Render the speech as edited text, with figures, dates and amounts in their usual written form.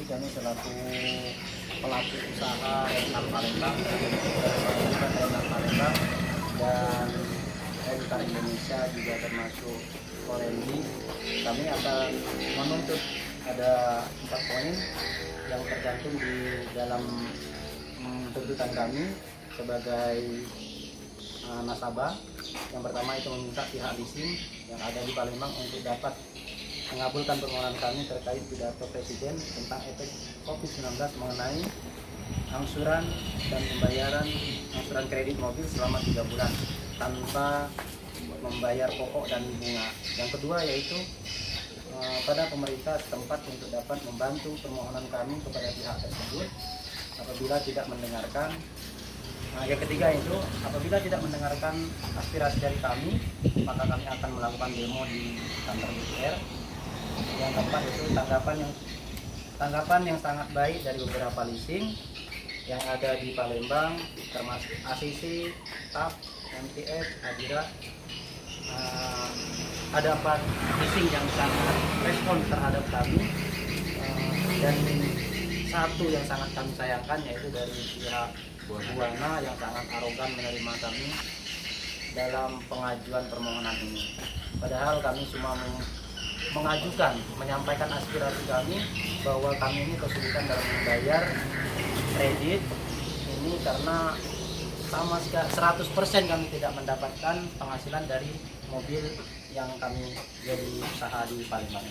kami selaku pelaku usaha rental Palembang, Palembang dan Rental Indonesia juga termasuk Korendi, kami akan menuntut ada 4 poin yang tercantum di dalam tuntutan kami sebagai nasabah. Yang pertama itu meminta pihak leasing yang ada di Palembang untuk dapat mengabulkan permohonan kami terkait pidato Presiden tentang efek COVID-19 mengenai angsuran dan pembayaran angsuran kredit mobil selama 3 bulan tanpa membayar pokok dan bunga. Yang kedua yaitu pada pemerintah setempat untuk dapat membantu permohonan kami kepada pihak tersebut apabila tidak mendengarkan. Yang ketiga itu apabila tidak mendengarkan aspirasi dari kami, maka kami akan melakukan demo di kantor DPR. Yang keempat itu tanggapan yang sangat baik dari beberapa leasing yang ada di Palembang, termasuk ACC, TAP, MTS, Adira. Ada 4 leasing yang sangat respon terhadap kami, dan satu yang sangat kami sayangkan yaitu dari pihak Buana yang sangat arogan menerima kami dalam pengajuan permohonan ini. Padahal kami cuma menyampaikan aspirasi kami bahwa kami ini kesulitan dalam membayar kredit ini karena sama sekali 100% kami tidak mendapatkan penghasilan dari mobil yang kami jadi usaha di Palembang.